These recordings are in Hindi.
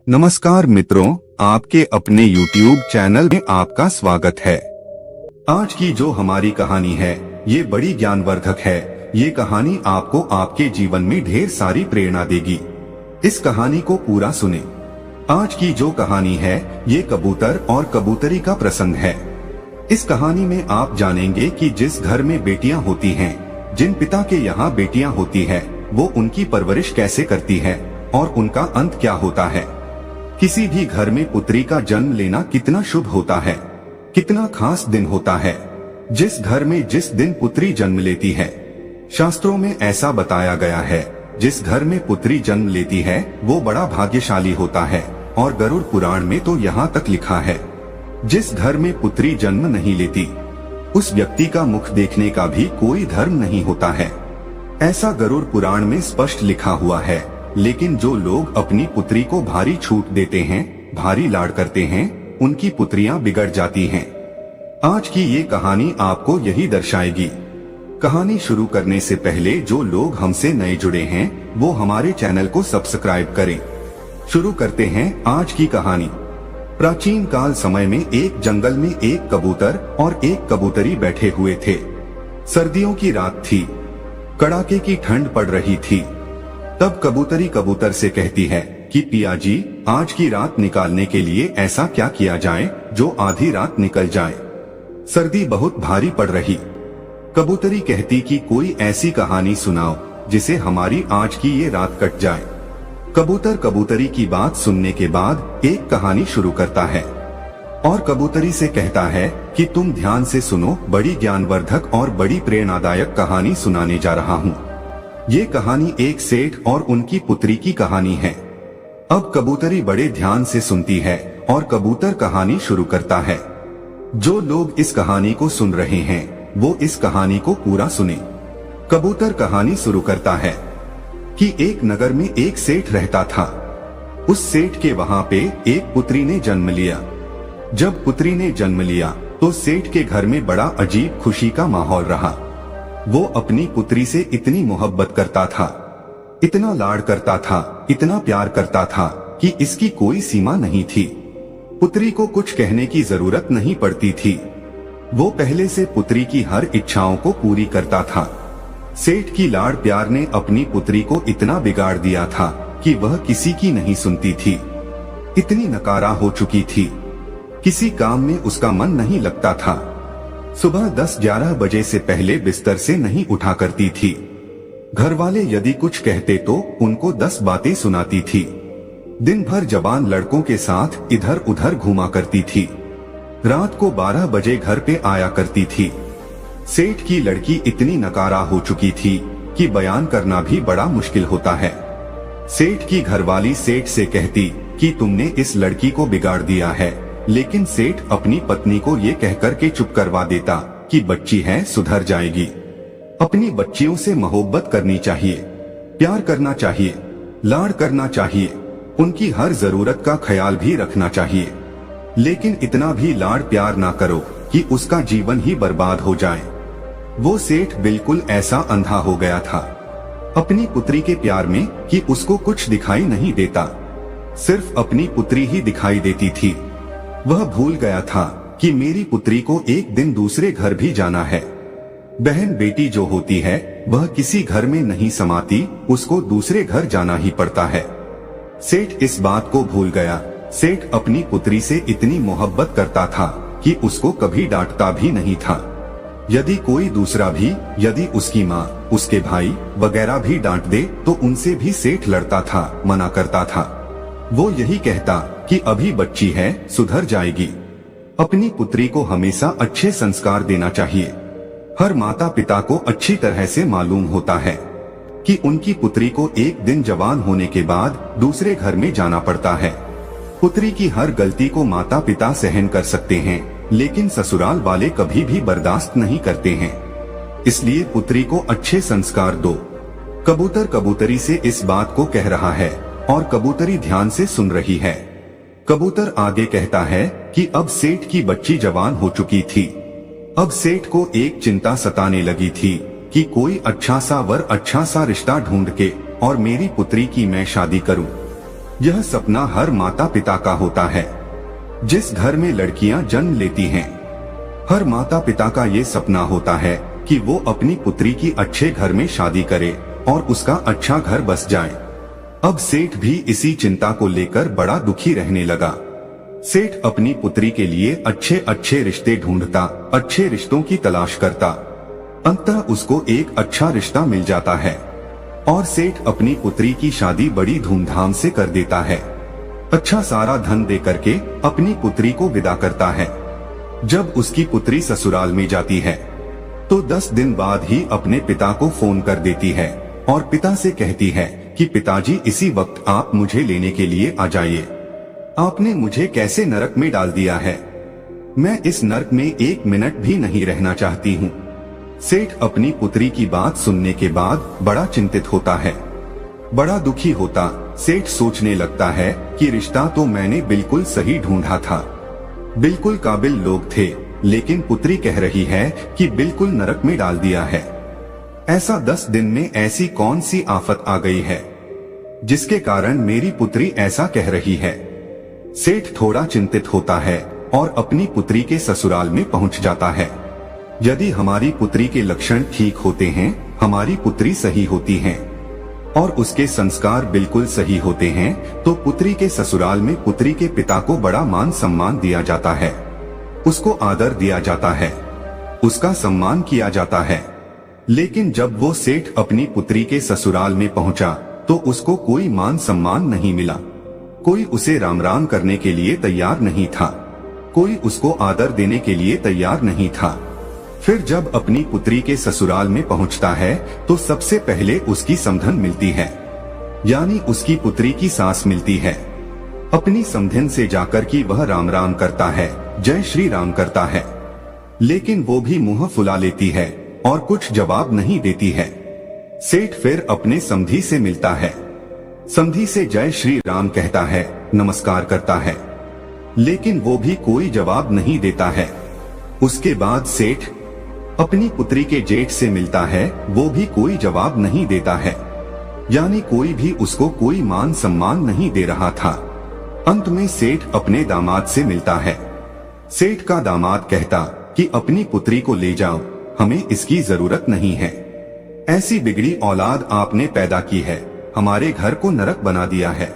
नमस्कार मित्रों, आपके अपने YouTube चैनल में आपका स्वागत है। आज की जो हमारी कहानी है ये बड़ी ज्ञानवर्धक है। ये कहानी आपको आपके जीवन में ढेर सारी प्रेरणा देगी। इस कहानी को पूरा सुने। आज की जो कहानी है ये कबूतर और कबूतरी का प्रसंग है। इस कहानी में आप जानेंगे कि जिस घर में बेटियां होती हैं, जिन पिता के यहाँ बेटियां होती है, वो उनकी परवरिश कैसे करती है और उनका अंत क्या होता है। किसी भी घर में पुत्री का जन्म लेना कितना शुभ होता है, कितना खास दिन होता है। जिस घर में जिस दिन पुत्री जन्म लेती है, शास्त्रों में ऐसा बताया गया है, जिस घर में पुत्री जन्म लेती है वो बड़ा भाग्यशाली होता है। और गरुड़ पुराण में तो यहाँ तक लिखा है, जिस घर में पुत्री जन्म नहीं लेती उस व्यक्ति का मुख देखने का भी कोई धर्म नहीं होता है। ऐसा गरुड़ पुराण में स्पष्ट लिखा हुआ है। लेकिन जो लोग अपनी पुत्री को भारी छूट देते हैं, भारी लाड़ करते हैं, उनकी पुत्रियां बिगड़ जाती हैं। आज की ये कहानी आपको यही दर्शाएगी। कहानी शुरू करने से पहले जो लोग हमसे नए जुड़े हैं वो हमारे चैनल को सब्सक्राइब करें। शुरू करते हैं आज की कहानी। प्राचीन काल समय में एक जंगल में एक कबूतर और एक कबूतरी बैठे हुए थे। सर्दियों की रात थी, कड़ाके की ठंड पड़ रही थी। तब कबूतरी कबूतर से कहती है कि पिया जी, आज की रात निकालने के लिए ऐसा क्या किया जाए जो आधी रात निकल जाए। सर्दी बहुत भारी पड़ रही। कबूतरी कहती कि कोई ऐसी कहानी सुनाओ जिसे हमारी आज की ये रात कट जाए। कबूतर कबूतरी की बात सुनने के बाद एक कहानी शुरू करता है और कबूतरी से कहता है कि तुम ध्यान से सुनो, बड़ी ज्ञानवर्धक और बड़ी प्रेरणादायक कहानी सुनाने जा रहा हूँ। ये कहानी एक सेठ और उनकी पुत्री की कहानी है। अब कबूतरी बड़े ध्यान से सुनती है और कबूतर कहानी शुरू करता है। जो लोग इस कहानी को सुन रहे हैं वो इस कहानी को पूरा सुने। कबूतर कहानी शुरू करता है कि एक नगर में एक सेठ रहता था। उस सेठ के वहां पे एक पुत्री ने जन्म लिया। जब पुत्री ने जन्म लिया तो सेठ के घर में बड़ा अजीब खुशी का माहौल रहा। वो अपनी पुत्री से इतनी मोहब्बत करता था, इतना लाड़ करता था, इतना प्यार करता था कि इसकी कोई सीमा नहीं थी। पुत्री को कुछ कहने की जरूरत नहीं पड़ती थी। वो पहले से पुत्री की हर इच्छाओं को पूरी करता था। सेठ की लाड़ प्यार ने अपनी पुत्री को इतना बिगाड़ दिया था कि वह किसी की नहीं सुनती थी। इतनी नकारा हो चुकी थी, किसी काम में उसका मन नहीं लगता था। सुबह 10-11 बजे से पहले बिस्तर से नहीं उठा करती थी। घर वाले यदि कुछ कहते तो उनको 10 बातें सुनाती थी। दिन भर जवान लड़कों के साथ इधर उधर घूमा करती थी। रात को 12 बजे घर पे आया करती थी। सेठ की लड़की इतनी नकारा हो चुकी थी कि बयान करना भी बड़ा मुश्किल होता है। सेठ की घरवाली सेठ से कहती कि तुमने इस लड़की को बिगाड़ दिया है, लेकिन सेठ अपनी पत्नी को ये कहकर के चुप करवा देता कि बच्ची है, सुधर जाएगी। अपनी बच्चियों से मोहब्बत करनी चाहिए, प्यार करना चाहिए, लाड़ करना चाहिए, उनकी हर जरूरत का ख्याल भी रखना चाहिए। लेकिन इतना भी लाड़ प्यार ना करो कि उसका जीवन ही बर्बाद हो जाए। वो सेठ बिल्कुल ऐसा अंधा हो गया था अपनी पुत्री के प्यार में कि उसको कुछ दिखाई नहीं देता, सिर्फ अपनी पुत्री ही दिखाई देती थी। वह भूल गया था कि मेरी पुत्री को एक दिन दूसरे घर भी जाना है। बहन बेटी जो होती है वह किसी घर में नहीं समाती, उसको दूसरे घर जाना ही पड़ता है। सेठ इस बात को भूल गया। सेठ अपनी पुत्री से इतनी मोहब्बत करता था कि उसको कभी डांटता भी नहीं था। यदि कोई दूसरा भी, यदि उसकी माँ, उसके भाई वगैरह भी डांट दे तो उनसे भी सेठ लड़ता था, मना करता था। वो यही कहता कि अभी बच्ची है, सुधर जाएगी। अपनी पुत्री को हमेशा अच्छे संस्कार देना चाहिए। हर माता पिता को अच्छी तरह से मालूम होता है कि उनकी पुत्री को एक दिन जवान होने के बाद दूसरे घर में जाना पड़ता है। पुत्री की हर गलती को माता पिता सहन कर सकते हैं, लेकिन ससुराल वाले कभी भी बर्दाश्त नहीं करते हैं। इसलिए पुत्री को अच्छे संस्कार दो। कबूतर कबूतरी से इस बात को कह रहा है और कबूतरी ध्यान से सुन रही है। कबूतर आगे कहता है कि अब सेठ की बच्ची जवान हो चुकी थी। अब सेठ को एक चिंता सताने लगी थी कि कोई अच्छा सा वर, अच्छा सा रिश्ता ढूंढ के और मेरी पुत्री की मैं शादी करूं। यह सपना हर माता पिता का होता है जिस घर में लड़कियां जन्म लेती हैं। हर माता पिता का ये सपना होता है कि वो अपनी पुत्री की अच्छे घर में शादी करे और उसका अच्छा घर बस जाए। अब सेठ भी इसी चिंता को लेकर बड़ा दुखी रहने लगा। सेठ अपनी पुत्री के लिए अच्छे अच्छे रिश्ते ढूंढता, अच्छे रिश्तों की तलाश करता। अंततः उसको एक अच्छा रिश्ता मिल जाता है और सेठ अपनी पुत्री की शादी बड़ी धूमधाम से कर देता है। अच्छा सारा धन दे करके अपनी पुत्री को विदा करता है। जब उसकी पुत्री ससुराल में जाती है तो 10 दिन बाद ही अपने पिता को फोन कर देती है और पिता से कहती है कि पिताजी, इसी वक्त आप मुझे लेने के लिए आ जाइए। आपने मुझे कैसे नरक में डाल दिया है, मैं इस नरक में 1 मिनट भी नहीं रहना चाहती हूँ। सेठ अपनी पुत्री की बात सुनने के बाद बड़ा चिंतित होता है, बड़ा दुखी होता। सेठ सोचने लगता है कि रिश्ता तो मैंने बिल्कुल सही ढूंढा था, बिल्कुल काबिल लोग थे, लेकिन पुत्री कह रही है कि बिल्कुल नरक में डाल दिया है। ऐसा 10 दिन में ऐसी कौन सी आफत आ गई है जिसके कारण मेरी पुत्री ऐसा कह रही है। सेठ थोड़ा चिंतित होता है और अपनी पुत्री के ससुराल में पहुंच जाता है। यदि हमारी पुत्री के लक्षण ठीक होते हैं, हमारी पुत्री सही होती है और उसके संस्कार बिल्कुल सही होते हैं, तो पुत्री के ससुराल में पुत्री के पिता को बड़ा मान सम्मान दिया जाता है, उसको आदर दिया जाता है, उसका सम्मान किया जाता है। लेकिन जब वो सेठ अपनी पुत्री के ससुराल में पहुंचा तो उसको कोई मान सम्मान नहीं मिला। कोई उसे राम राम करने के लिए तैयार नहीं था, कोई उसको आदर देने के लिए तैयार नहीं था। फिर जब अपनी पुत्री के ससुराल में पहुंचता है तो सबसे पहले उसकी समधन मिलती है, यानी उसकी पुत्री की सास मिलती है। अपनी समधन से जाकर कि वह राम राम करता है, जय श्री राम करता है, लेकिन वो भी मुंह फुला लेती है और कुछ जवाब नहीं देती है। सेठ फिर अपने समधी से मिलता है, समधी से जय श्री राम कहता है, नमस्कार करता है, लेकिन वो भी कोई जवाब नहीं देता है। उसके बाद सेठ अपनी पुत्री के जेठ से मिलता है, वो भी कोई जवाब नहीं देता है, यानी कोई भी उसको कोई मान सम्मान नहीं दे रहा था। अंत में सेठ अपने दामाद से मिलता है। सेठ का दामाद कहता कि अपनी पुत्री को ले जाओ, हमें इसकी जरूरत नहीं है। ऐसी बिगड़ी औलाद आपने पैदा की है, हमारे घर को नरक बना दिया है।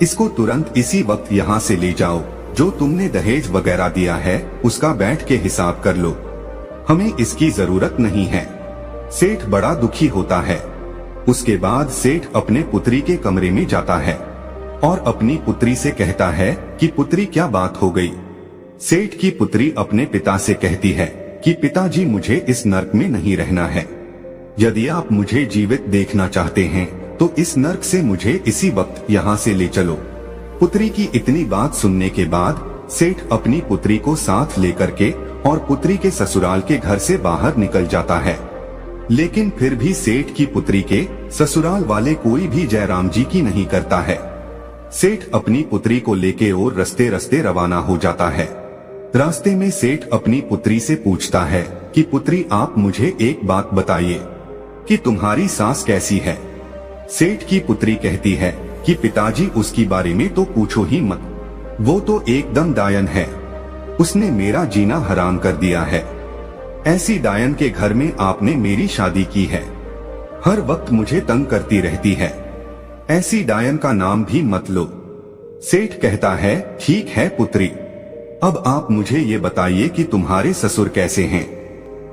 इसको तुरंत इसी वक्त यहाँ से ले जाओ, जो तुमने दहेज वगैरह दिया है उसका बैठ के हिसाब कर लो, हमें इसकी जरूरत नहीं है। सेठ बड़ा दुखी होता है। उसके बाद सेठ अपने पुत्री के कमरे में जाता है और अपनी पुत्री से कहता है कि पुत्री, क्या बात हो गई। सेठ की पुत्री अपने पिता से कहती है कि पिताजी, मुझे इस नरक में नहीं रहना है। यदि आप मुझे जीवित देखना चाहते हैं तो इस नरक से मुझे इसी वक्त यहाँ से ले चलो। पुत्री की इतनी बात सुनने के बाद सेठ अपनी पुत्री को साथ लेकर के और पुत्री के ससुराल के घर से बाहर निकल जाता है। लेकिन फिर भी सेठ की पुत्री के ससुराल वाले कोई भी जयराम जी की नहीं करता है। सेठ अपनी पुत्री को लेके और रस्ते रस्ते रवाना हो जाता है। रास्ते में सेठ अपनी पुत्री से पूछता है कि पुत्री, आप मुझे एक बात बताइए कि तुम्हारी सास कैसी है। सेठ की पुत्री कहती है कि पिताजी, उसकी बारे में तो पूछो ही मत, वो तो एकदम डायन है, उसने मेरा जीना हराम कर दिया है। ऐसी डायन के घर में आपने मेरी शादी की है, हर वक्त मुझे तंग करती रहती है, ऐसी डायन का नाम भी मत लो। सेठ कहता है, ठीक है पुत्री, अब आप मुझे ये बताइए कि तुम्हारे ससुर कैसे हैं।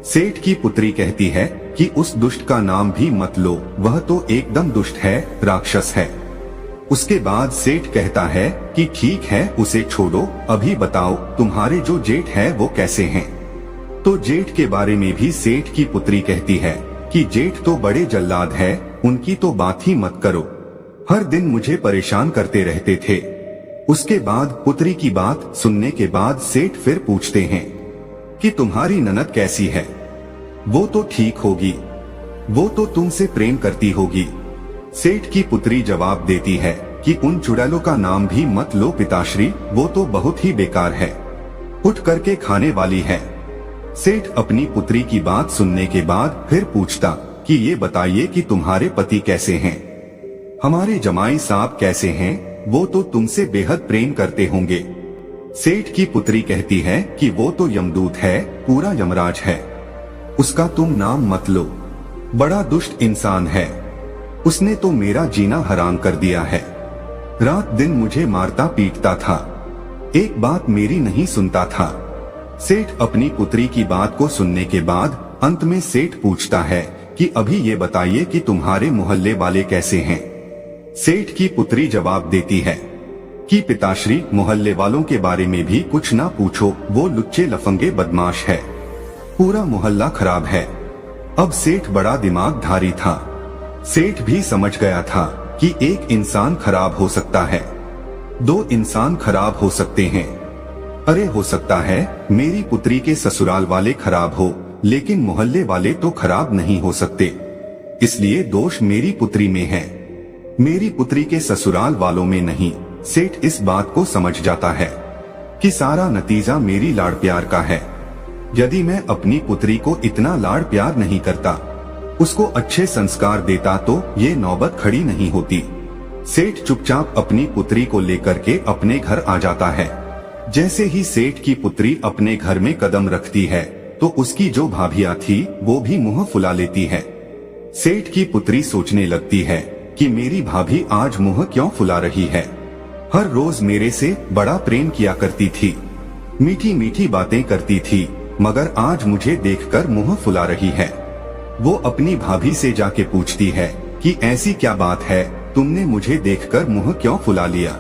सेठ की पुत्री कहती है कि उस दुष्ट का नाम भी मत लो, वह तो एकदम दुष्ट है, राक्षस है। उसके बाद सेठ कहता है कि ठीक है, उसे छोड़ो, अभी बताओ तुम्हारे जो जेठ है वो कैसे हैं। तो जेठ के बारे में भी सेठ की पुत्री कहती है कि जेठ तो बड़े जल्लाद है, उनकी तो बात ही मत करो, हर दिन मुझे परेशान करते रहते थे। उसके बाद पुत्री की बात सुनने के बाद सेठ फिर पूछते हैं कि तुम्हारी ननद कैसी है। वो तो ठीक होगी, वो तो तुमसे प्रेम करती होगी। सेठ की पुत्री जवाब देती है कि उन चुड़ैलों का नाम भी मत लो पिताश्री, वो तो बहुत ही बेकार है, उठ करके खाने वाली है। सेठ अपनी पुत्री की बात सुनने के बाद फिर पूछता कि ये बताइए कि तुम्हारे पति कैसे हैं, हमारे जमाई साहब कैसे हैं, वो तो तुमसे बेहद प्रेम करते होंगे। सेठ की पुत्री कहती है कि वो तो यमदूत है, पूरा यमराज है, उसका तुम नाम मत लो, बड़ा दुष्ट इंसान है, उसने तो मेरा जीना हराम कर दिया है, रात दिन मुझे मारता पीटता था, एक बात मेरी नहीं सुनता था। सेठ अपनी पुत्री की बात को सुनने के बाद अंत में सेठ पूछता है कि अभी ये बताइए कि तुम्हारे मोहल्ले वाले कैसे हैं। सेठ की पुत्री जवाब देती है कि पिताश्री, मोहल्ले वालों के बारे में भी कुछ ना पूछो, वो लुच्चे लफंगे बदमाश है, पूरा मोहल्ला खराब है। अब सेठ बड़ा दिमागधारी था, सेठ भी समझ गया था कि एक इंसान खराब हो सकता है, दो इंसान खराब हो सकते हैं, अरे हो सकता है मेरी पुत्री के ससुराल वाले खराब हो, लेकिन मोहल्ले वाले तो खराब नहीं हो सकते, इसलिए दोष मेरी पुत्री में है, मेरी पुत्री के ससुराल वालों में नहीं। सेठ इस बात को समझ जाता है कि सारा नतीजा मेरी लाड़ प्यार का है। यदि मैं अपनी पुत्री को इतना लाड़ प्यार नहीं करता, उसको अच्छे संस्कार देता, तो ये नौबत खड़ी नहीं होती। सेठ चुपचाप अपनी पुत्री को लेकर के अपने घर आ जाता है। जैसे ही सेठ की पुत्री अपने घर में कदम रखती है तो उसकी जो भाभियां थी वो भी मुंह फुला लेती है। सेठ की पुत्री सोचने लगती है कि मेरी भाभी आज मुंह क्यों फुला रही है, हर रोज मेरे से बड़ा प्रेम किया करती थी, मीठी मीठी बातें करती थी, मगर आज मुझे देखकर मुंह फुला रही है। वो अपनी भाभी से जाके पूछती है कि ऐसी क्या बात है, तुमने मुझे देखकर मुंह क्यों फुला लिया।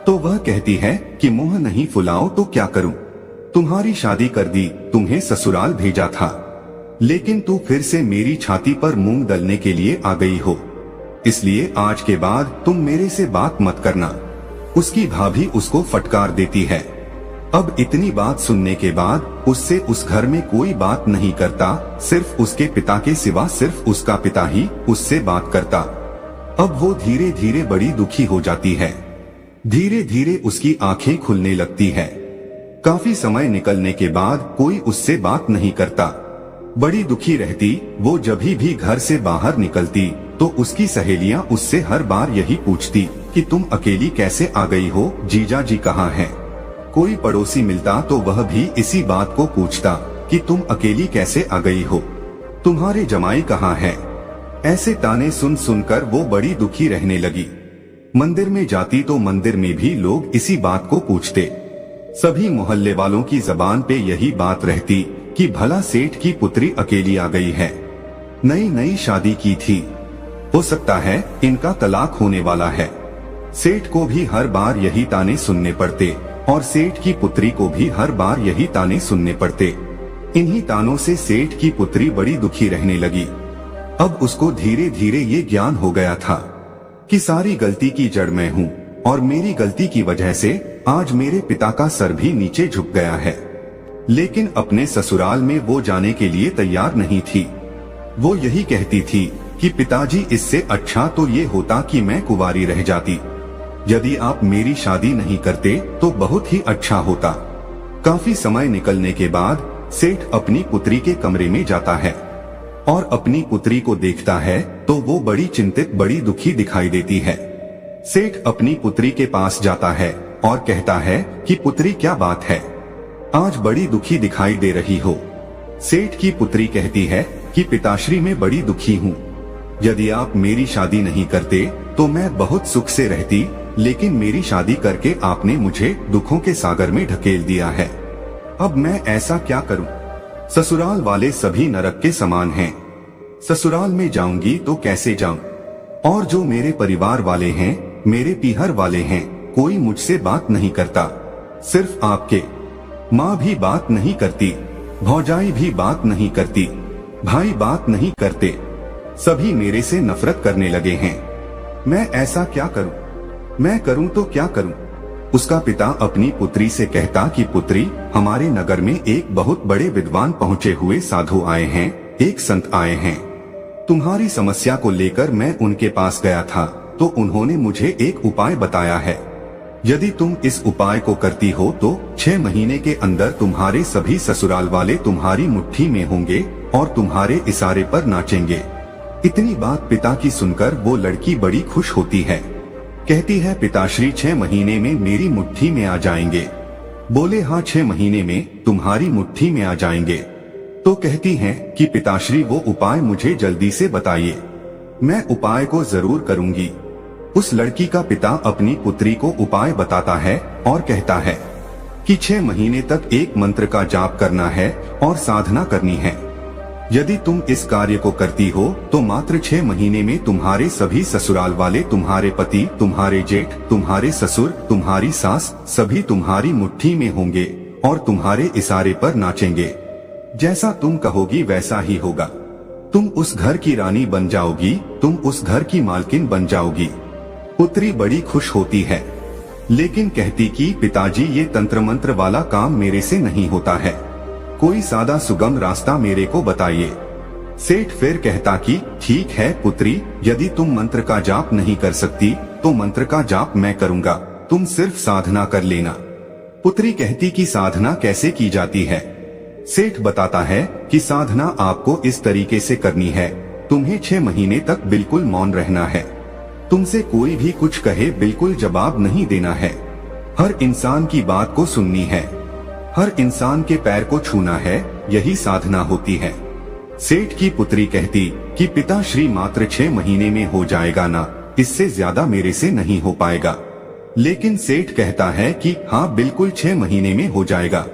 तो वह कहती है कि मुंह नहीं फुलाओ तो क्या करूं, तुम्हारी शादी कर दी, तुम्हें ससुराल भेजा था, लेकिन तू फिर से मेरी छाती पर मूंग दलने के लिए आ गई हो, इसलिए आज के बाद तुम मेरे से बात मत करना। उसकी भाभी उसको फटकार देती है। अब इतनी बात सुनने के बाद उससे उस घर में कोई बात नहीं करता, सिर्फ उसके पिता के सिवा सिर्फ उसका पिता ही उससे बात करता। अब वो धीरे धीरे बड़ी दुखी हो जाती है, धीरे धीरे उसकी आंखें खुलने लगती है। काफी समय निकलने के बाद कोई उससे बात नहीं करता, बड़ी दुखी रहती। वो जब भी घर से बाहर निकलती तो उसकी सहेलियां उससे हर बार यही पूछती कि तुम अकेली कैसे आ गई हो, जीजा जी कहाँ हैं। कोई पड़ोसी मिलता तो वह भी इसी बात को पूछता कि तुम अकेली कैसे आ गई हो, तुम्हारे जमाई कहाँ हैं। ऐसे ताने सुन सुनकर वो बड़ी दुखी रहने लगी। मंदिर में जाती तो मंदिर में भी लोग इसी बात को पूछते। सभी मोहल्ले वालों की जबान पे यही बात रहती कि भला सेठ की पुत्री अकेली आ गई है, नई नई शादी की थी, हो सकता है इनका तलाक होने वाला है। सेठ को भी हर बार यही ताने सुनने पड़ते और सेठ की पुत्री को भी हर बार यही ताने सुनने पड़ते। इन्हीं तानों से सेठ की पुत्री बड़ी दुखी रहने लगी। अब उसको धीरे धीरे ये ज्ञान हो गया था कि सारी गलती की जड़ मैं हूँ और मेरी गलती की वजह से आज मेरे पिता का सर भी नीचे झुक गया है। लेकिन अपने ससुराल में वो जाने के लिए तैयार नहीं थी। वो यही कहती थी कि पिताजी, इससे अच्छा तो ये होता कि मैं कुंवारी रह जाती, यदि आप मेरी शादी नहीं करते तो बहुत ही अच्छा होता। काफी समय निकलने के बाद सेठ अपनी पुत्री के कमरे में जाता है और अपनी पुत्री को देखता है तो वो बड़ी चिंतित, बड़ी दुखी दिखाई देती है। सेठ अपनी पुत्री के पास जाता है और कहता है कि पुत्री, क्या बात है, आज बड़ी दुखी दिखाई दे रही हो। सेठ की पुत्री कहती है कि पिताश्री, मैं बड़ी दुखी हूँ, यदि आप मेरी शादी नहीं करते तो मैं बहुत सुख से रहती, लेकिन मेरी शादी करके आपने मुझे दुखों के सागर में ढकेल दिया है। अब मैं ऐसा क्या करूं? ससुराल वाले सभी नरक के समान हैं। ससुराल में जाऊंगी तो कैसे जाऊं? और जो मेरे परिवार वाले हैं, मेरे पीहर वाले हैं, कोई मुझसे बात नहीं करता। सिर्फ आपके माँ भी बात नहीं करती, भौजाई भी बात नहीं करती, भाई बात नहीं करते, सभी मेरे से नफरत करने लगे हैं। मैं ऐसा क्या करूं? मैं करूं तो क्या करूं? उसका पिता अपनी पुत्री से कहता कि पुत्री, हमारे नगर में एक बहुत बड़े विद्वान पहुँचे हुए साधु आए हैं, एक संत आए हैं। तुम्हारी समस्या को लेकर मैं उनके पास गया था तो उन्होंने मुझे एक उपाय बताया है। यदि तुम इस उपाय को करती हो तो 6 महीने के अंदर तुम्हारे सभी ससुराल वाले तुम्हारी मुट्ठी में होंगे और तुम्हारे इशारे पर नाचेंगे। इतनी बात पिता की सुनकर वो लड़की बड़ी खुश होती है। कहती है पिताश्री 6 महीने में मेरी मुट्ठी में आ जाएंगे। बोले हाँ 6 महीने में तुम्हारी मुट्ठी में आ जाएंगे। तो कहती हैं कि पिताश्री वो उपाय मुझे जल्दी से बताइए, मैं उपाय को जरूर करूंगी। उस लड़की का पिता अपनी पुत्री को उपाय बताता है और कहता है कि 6 महीने तक एक मंत्र का जाप करना है और साधना करनी है। यदि तुम इस कार्य को करती हो तो मात्र 6 महीने में तुम्हारे सभी ससुराल वाले, तुम्हारे पति, तुम्हारे जेठ, तुम्हारे ससुर, तुम्हारी सास, सभी तुम्हारी मुट्ठी में होंगे और तुम्हारे इशारे पर नाचेंगे। जैसा तुम कहोगी वैसा ही होगा। तुम उस घर की रानी बन जाओगी, तुम उस घर की मालकिन बन जाओगी। पुत्री बड़ी खुश होती है, लेकिन कहती कि पिताजी ये तंत्र मंत्र वाला काम मेरे से नहीं होता है, कोई सादा सुगम रास्ता मेरे को बताइए। सेठ फिर कहता कि ठीक है पुत्री, यदि तुम मंत्र का जाप नहीं कर सकती तो मंत्र का जाप मैं करूंगा, तुम सिर्फ साधना कर लेना। पुत्री कहती कि साधना कैसे की जाती है। सेठ बताता है कि साधना आपको इस तरीके से करनी है, तुम्हें 6 महीने तक बिल्कुल मौन रहना है, तुमसे कोई भी कुछ कहे बिल्कुल जवाब नहीं देना है, हर इंसान की बात को सुननी है, हर इंसान के पैर को छूना है, यही साधना होती है। सेठ की पुत्री कहती कि पिताश्री मात्र 6 महीने में हो जाएगा ना, इससे ज्यादा मेरे से नहीं हो पाएगा। लेकिन सेठ कहता है कि हाँ बिल्कुल 6 महीने में हो जाएगा।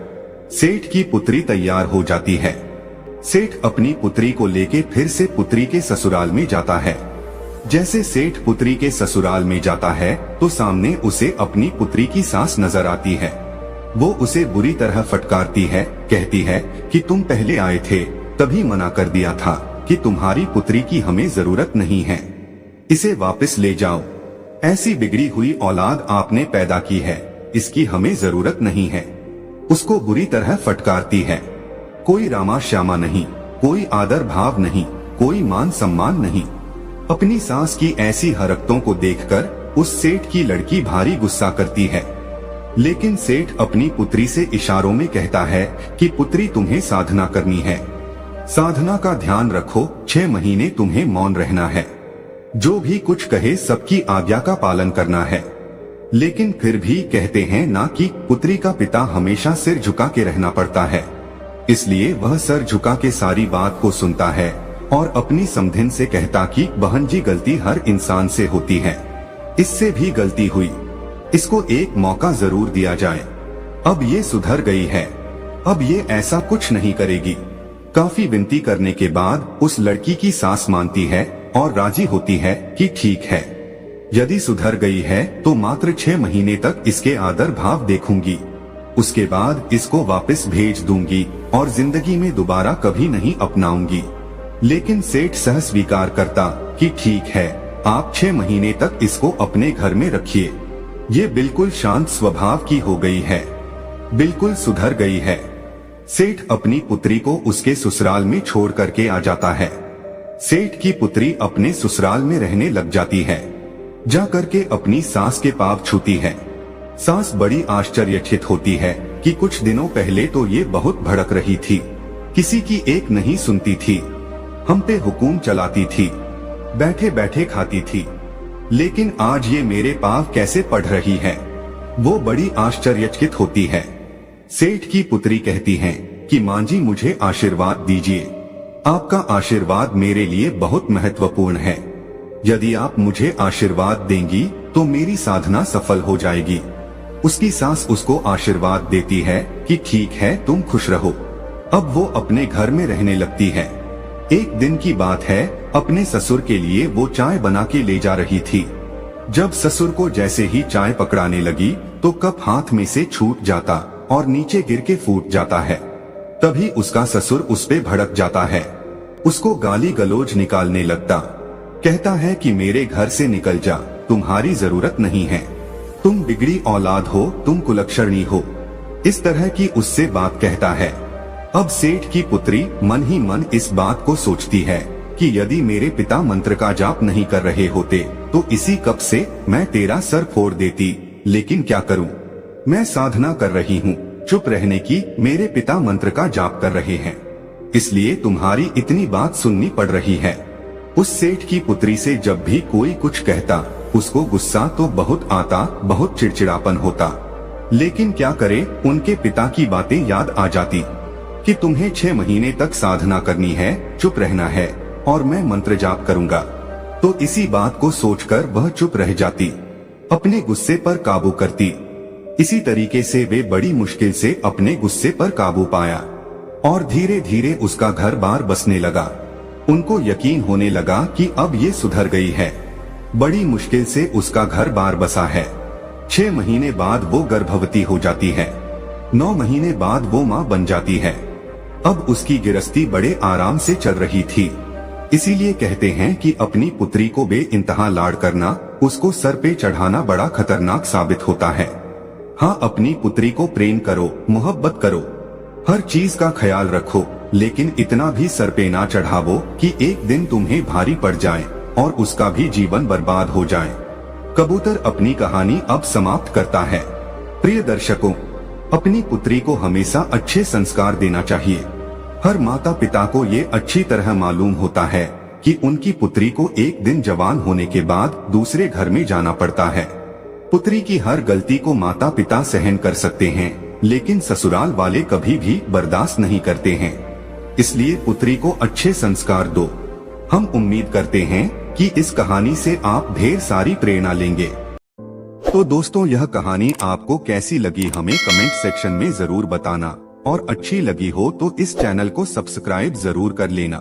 सेठ की पुत्री तैयार हो जाती है। सेठ अपनी पुत्री को लेके फिर से पुत्री के ससुराल में जाता है। जैसे सेठ पुत्री के ससुराल में जाता है तो सामने उसे अपनी पुत्री की सास नजर आती है। वो उसे बुरी तरह फटकारती है, कहती है कि तुम पहले आए थे तभी मना कर दिया था कि तुम्हारी पुत्री की हमें जरूरत नहीं है, इसे वापस ले जाओ, ऐसी बिगड़ी हुई औलाद आपने पैदा की है, इसकी हमें जरूरत नहीं है। उसको बुरी तरह फटकारती है। कोई रामा श्यामा नहीं, कोई आदर भाव नहीं, कोई मान सम्मान नहीं। अपनी सास की ऐसी हरकतों को देखकर उस सेठ की लड़की भारी गुस्सा करती है, लेकिन सेठ अपनी पुत्री से इशारों में कहता है कि पुत्री तुम्हें साधना करनी है, साधना का ध्यान रखो, 6 महीने तुम्हें मौन रहना है, जो भी कुछ कहे सबकी आज्ञा का पालन करना है। लेकिन फिर भी कहते हैं ना कि पुत्री का पिता हमेशा सिर झुका के रहना पड़ता है, इसलिए वह सर झुका के सारी बात को सुनता है और अपनी समधिन से कहता कि बहन जी गलती हर इंसान से होती है, इससे भी गलती हुई, इसको एक मौका जरूर दिया जाए, अब ये सुधर गई है, अब ये ऐसा कुछ नहीं करेगी। काफी विनती करने के बाद उस लड़की की सास मानती है और राजी होती है कि ठीक है, यदि सुधर गई है तो मात्र 6 महीने तक इसके आदर भाव देखूंगी, उसके बाद इसको वापस भेज दूंगी और जिंदगी में दोबारा कभी नहीं अपनाऊंगी। लेकिन सेठ सह स्वीकार करता कि ठीक है, आप 6 महीने तक इसको अपने घर में रखिए, ये बिल्कुल शांत स्वभाव की हो गई है, बिल्कुल सुधर गई है। सेठ अपनी पुत्री को उसके ससुराल में छोड़ करके आ जाता है। सेठ की पुत्री अपने ससुराल में रहने लग जाती है, जा करके अपनी सास के पाँव छूती है। सास बड़ी आश्चर्यचकित होती है कि कुछ दिनों पहले तो ये बहुत भड़क रही थी, किसी की एक नहीं सुनती थी, हम पे हुकुम चलाती थी, बैठे बैठे खाती थी, लेकिन आज ये मेरे पाँव कैसे पढ़ रही है। वो बड़ी आश्चर्यचकित होती है। सेठ की पुत्री कहती है कि मां जी मुझे आशीर्वाद दीजिए, आपका आशीर्वाद मेरे लिए बहुत महत्वपूर्ण है, यदि आप मुझे आशीर्वाद देंगी तो मेरी साधना सफल हो जाएगी। उसकी सास उसको आशीर्वाद देती है कि ठीक है तुम खुश रहो। अब वो अपने घर में रहने लगती है। एक दिन की बात है, अपने ससुर के लिए वो चाय बना के ले जा रही थी। जब ससुर को जैसे ही चाय पकड़ाने लगी तो कप हाथ में से छूट जाता और नीचे गिर के फूट जाता है। तभी उसका ससुर उस पे भड़क जाता है, उसको गाली गलौज निकालने लगता, कहता है कि मेरे घर से निकल जा, तुम्हारी जरूरत नहीं है, तुम बिगड़ी औलाद हो, तुम कुलक्षणी हो, इस तरह की उससे बात कहता है। अब सेठ की पुत्री मन ही मन इस बात को सोचती है कि यदि मेरे पिता मंत्र का जाप नहीं कर रहे होते तो इसी कप से मैं तेरा सर फोड़ देती, लेकिन क्या करूं, मैं साधना कर रही हूं, चुप रहने की, मेरे पिता मंत्र का जाप कर रहे हैं, इसलिए तुम्हारी इतनी बात सुननी पड़ रही है। उस सेठ की पुत्री से जब भी कोई कुछ कहता उसको गुस्सा तो बहुत आता, बहुत चिड़चिड़ापन होता। लेकिन क्या करे, उनके पिता की बातें याद आ जाती कि तुम्हें 6 महीने तक साधना करनी है, चुप रहना है और मैं मंत्र जाप करूंगा। तो इसी बात को सोचकर वह चुप रह जाती, अपने गुस्से पर काबू करती। इसी तरीके से वे बड़ी मुश्किल से अपने गुस्से पर काबू पाया और धीरे धीरे उसका घर बार बसने लगा। उनको यकीन होने लगा कि अब ये सुधर गई है। बड़ी मुश्किल से उसका घर बार बसा है। 6 महीने बाद वो गर्भवती हो जाती है। 9 महीने बाद वो माँ बन जाती है। अब उसकी गृहस्थी बड़े आराम से चल रही थी। इसीलिए कहते हैं कि अपनी पुत्री को बेइंतहा लाड करना, उसको सर पे चढ़ाना बड़ा खतरनाक साबित होता है। हाँ, अपनी पुत्री को प्रेम करो, मोहब्बत करो, हर चीज का ख्याल रखो, लेकिन इतना भी सर पे ना चढ़ावो कि एक दिन तुम्हें भारी पड़ जाए और उसका भी जीवन बर्बाद हो जाए। कबूतर अपनी कहानी अब समाप्त करता है। प्रिय दर्शकों, अपनी पुत्री को हमेशा अच्छे संस्कार देना चाहिए। हर माता पिता को ये अच्छी तरह मालूम होता है कि उनकी पुत्री को एक दिन जवान होने के बाद दूसरे घर में जाना पड़ता है। पुत्री की हर गलती को माता पिता सहन कर सकते हैं, लेकिन ससुराल वाले कभी भी बर्दाश्त नहीं करते हैं। इसलिए पुत्री को अच्छे संस्कार दो। हम उम्मीद करते हैं कि इस कहानी से आप ढेर सारी प्रेरणा लेंगे। तो दोस्तों, यह कहानी आपको कैसी लगी हमें कमेंट सेक्शन में जरूर बताना, और अच्छी लगी हो तो इस चैनल को सब्सक्राइब जरूर कर लेना।